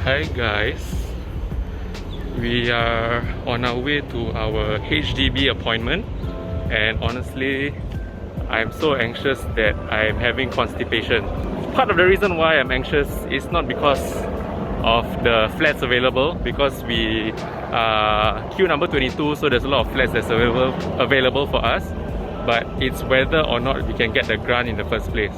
Hi guys, we are on our way to our HDB appointment, and honestly I'm so anxious that I'm having constipation. Part of the reason why I'm anxious is not because of the flats available, because we are queue number 22, so there's a lot of flats that's available for us, but it's whether or not we can get the grant in the first place.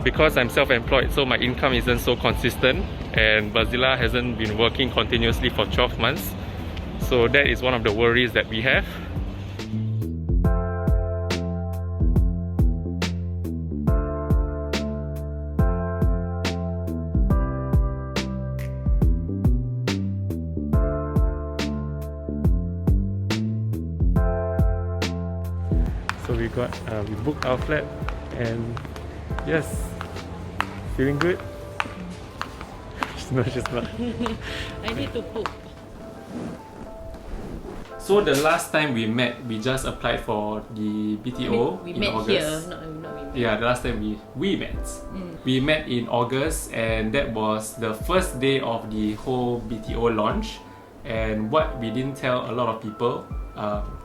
Because I'm self-employed, so my income isn't so consistent, and Bazila hasn't been working continuously for 12 months. So that is one of the worries that we have. So we booked our flat, and yes, feeling good? No, she's not. I need to poop. So the last time we met, we just applied for the BTO we in met August. here, not we met. Yeah, the last time we met. We met in August, and that was the first day of the whole BTO launch. And what we didn't tell a lot of people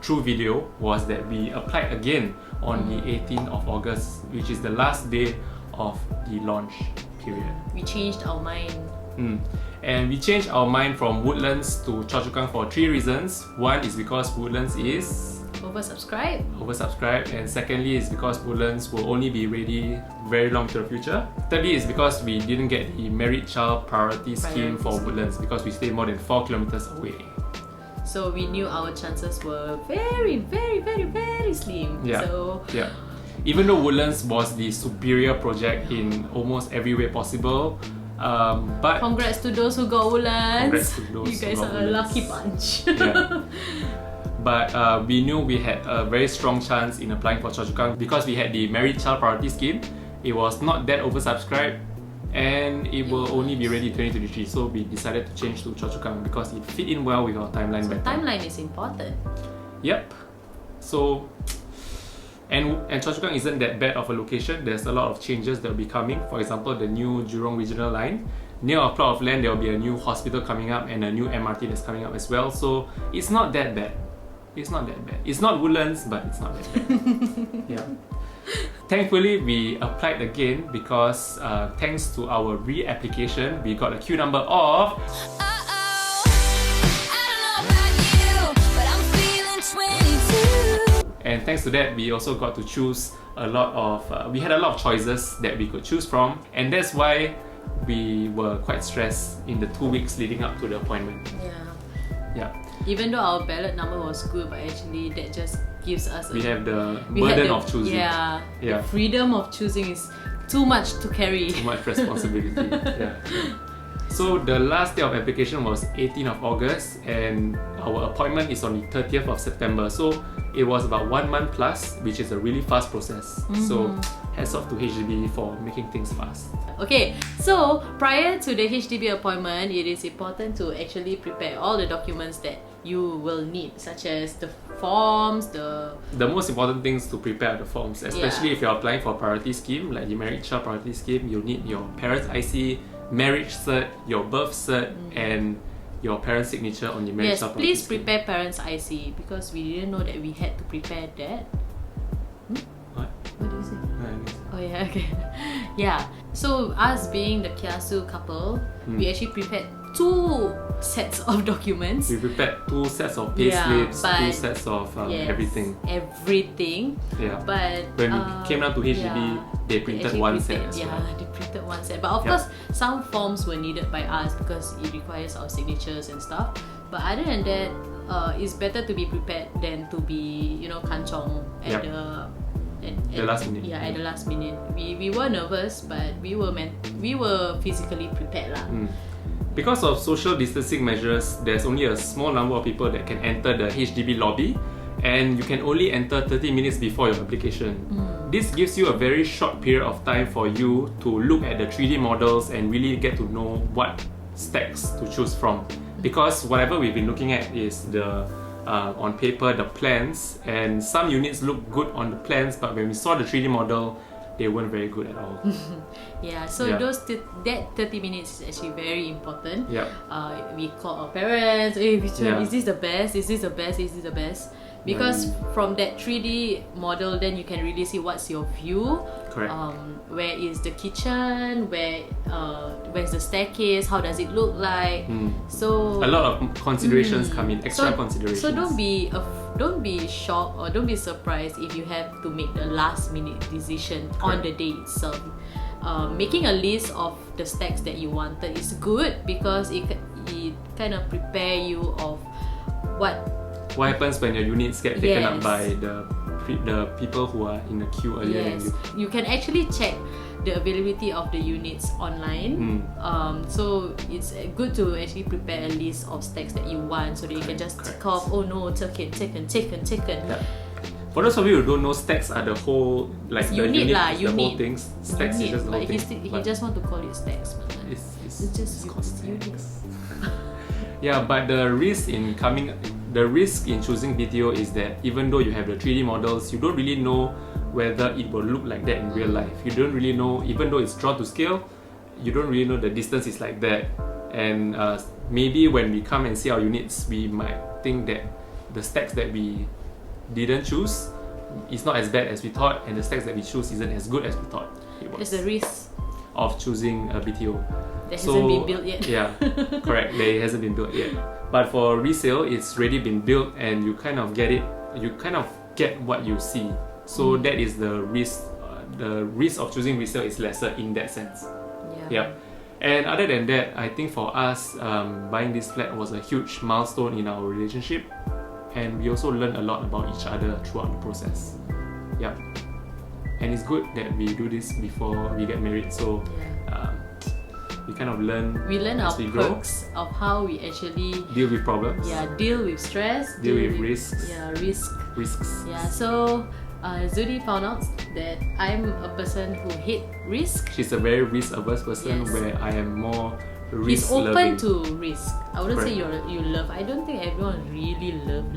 through video was that we applied again on the 18th of August, which is the last day of the launch period. We changed our mind. And we changed our mind from Woodlands to Choa Chu Kang for 3 reasons. One is because Woodlands is oversubscribed, and secondly is because Woodlands will only be ready very long to the future. Thirdly is because we didn't get the Married Child Priority Scheme for Woodlands because we stay more than 4 kilometers away. So we knew our chances were very slim. Yeah. So yeah. Even though Woodlands was the superior project in almost every way possible, but congrats to those who got Woodlands. Congrats to those you guys who got are a Woodlands. lucky bunch. Yeah. But we knew we had a very strong chance in applying for Choa Chu Kang because we had the Married Child Priority Scheme. It was not that oversubscribed, and it will only be ready 2023. So we decided to change to Choa Chu Kang because it fit in well with our timeline. So timeline is important. Yep. So and Choa Chu Kang isn't that bad of a location. There's a lot of changes that will be coming. For example, the new Jurong Regional Line. Near our plot of land, there will be a new hospital coming up and a new MRT that's coming up as well. So it's not that bad. It's not that bad. It's not Woodlands, but it's not that bad. Yeah. Thankfully, we applied again because thanks to our re-application, we got a queue number of... And thanks to that, we also got to choose a lot of... we had a lot of choices that we could choose from, and that's why we were quite stressed in the 2 weeks leading up to the appointment. Yeah. Even though our ballot number was good, but actually that just gives us we have the burden of choosing. Yeah. The freedom of choosing is too much to carry. Too much responsibility. Yeah. So the last day of application was 18th of August, and our appointment is on the 30th of September. So it was about 1 month plus, which is a really fast process. So hats off to HDB for making things fast. Okay, so prior to the HDB appointment, it is important to actually prepare all the documents that you will need, such as the forms, the most important things to prepare are the forms, especially if you're applying for a priority scheme like the Married Child Priority Scheme. You'll need your parents' IC, marriage cert, your birth cert, and your parents' signature on the Married Child Priority Scheme. Please prepare parents' IC because we didn't know that we had to prepare that. What? What do you say? Oh yeah, okay. Yeah. So us being the kiasu couple, we actually prepared 2 sets of documents. We prepared 2 sets of payslips, 2 sets of everything. Everything. Yeah. But when we came down to HDB, they printed 1 set as well. Yeah, they printed 1 set. But of course, some forms were needed by us because it requires our signatures and stuff. But other than that, it's better to be prepared than to be, kanchong at the last minute. Yeah, at the last minute. We were nervous, but we were physically prepared lah. Because of social distancing measures, there's only a small number of people that can enter the HDB lobby, and you can only enter 30 minutes before your application. This gives you a very short period of time for you to look at the 3D models and really get to know what stacks to choose from. Because whatever we've been looking at is the on paper, the plans, and some units look good on the plans, but when we saw the 3D model, they weren't very good at all. Yeah, so that 30 minutes is actually very important. Yeah. We call our parents, hey, Yeah. is this the best? Is this the best? Is this the best? Because from that 3D model, then you can really see what's your view. Correct. Where is the kitchen? Where's the staircase? How does it look like? So a lot of considerations come in, extra considerations. So don't be shocked or don't be surprised if you have to make the last minute decision on the day itself. Making a list of the stacks that you wanted is good because it kind of prepare you of what happens when your units get taken up by the people who are in the queue earlier than you. You can actually check the availability of the units online. So it's good to actually prepare a list of stacks that you want so that you can just tick off, oh no, taken. Yeah. For those of you who don't know, stacks are the whole, like it's the unit, the whole things. Stacks is just the whole thing. He just want to call it stacks. It's just called units. Yeah, but the risk in choosing BTO is that even though you have the 3D models, you don't really know whether it will look like that in real life. You don't really know, even though it's drawn to scale, you don't really know the distance is like that. And maybe when we come and see our units, we might think that the stacks that we didn't choose is not as bad as we thought, and the stacks that we choose isn't as good as we thought it was. It's the risk of choosing a BTO. That hasn't been built yet. Yeah, correct. It hasn't been built yet. But for resale, it's already been built, and you kind of get it. You kind of get what you see. So that is the risk. The risk of choosing resale is lesser in that sense. Yeah. And other than that, I think for us, buying this flat was a huge milestone in our relationship, and we also learned a lot about each other throughout the process. Yeah. And it's good that we do this before we get married. So. We kind of learn our perks of how we actually deal with problems. Yeah, deal with stress. Deal with risks. Yeah, risks. Yeah, so Zudi found out that I'm a person who hate risk. She's a very risk-averse person, where I am more risk-loving. He's open to risk. I wouldn't say you love. I don't think everyone really love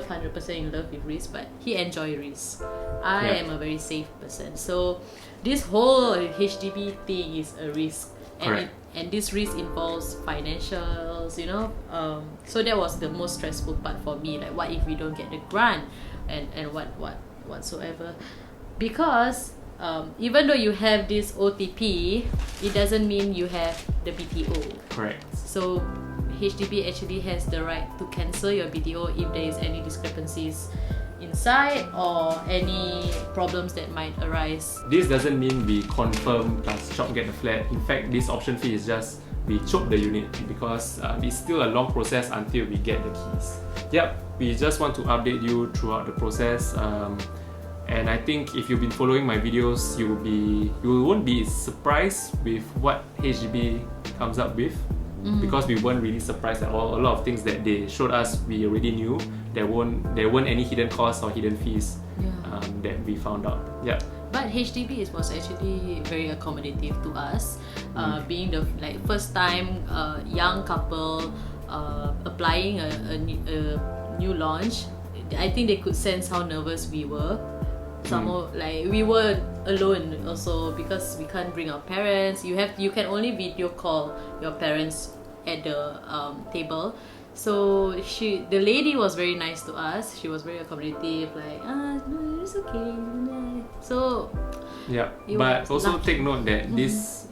100% in love with risk, but he enjoys risk. I am a very safe person, so this whole HDB thing is a risk, and this risk involves financials, you know. So that was the most stressful part for me. Like, what if we don't get the grant, and whatsoever, because even though you have this OTP, it doesn't mean you have the BTO. Correct. So HDB actually has the right to cancel your BTO if there is any discrepancies inside or any problems that might arise. This doesn't mean we confirm plus chop get the flat. In fact, this option fee is just we chop the unit because it's still a long process until we get the keys. Yep, we just want to update you throughout the process. And I think if you've been following my videos, you won't be surprised with what HDB comes up with. Because we weren't really surprised at all. A lot of things that they showed us, we already knew. There weren't any hidden costs or hidden fees that we found out. Yeah. But HDB was actually very accommodative to us, being the first time young couple applying a new launch. I think they could sense how nervous we were. Somehow, we were alone also because we can't bring our parents. You can only video call your parents at the table. So the lady was very nice to us. She was very accommodative. No, it's okay. So yeah, but also take note that this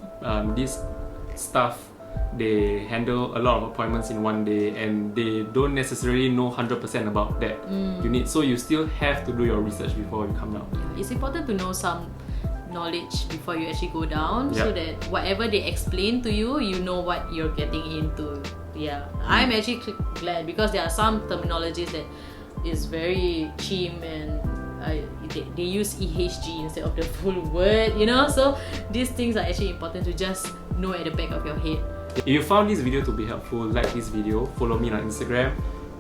staff, they handle a lot of appointments in one day, and they don't necessarily know 100% about that unit. So you still have to do your research before you come down. Yeah, it's important to know some knowledge before you actually go down, so that whatever they explain to you, you know what you're getting into. Yeah, I'm actually glad because there are some terminologies that is very cheap, and they use EHG instead of the full word, you know. So these things are actually important to just know at the back of your head. If you found this video to be helpful, like this video, follow me on Instagram,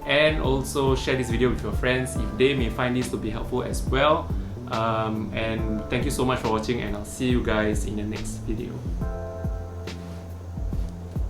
and also share this video with your friends if they may find this to be helpful as well. And thank you so much for watching, and I'll see you guys in the next video.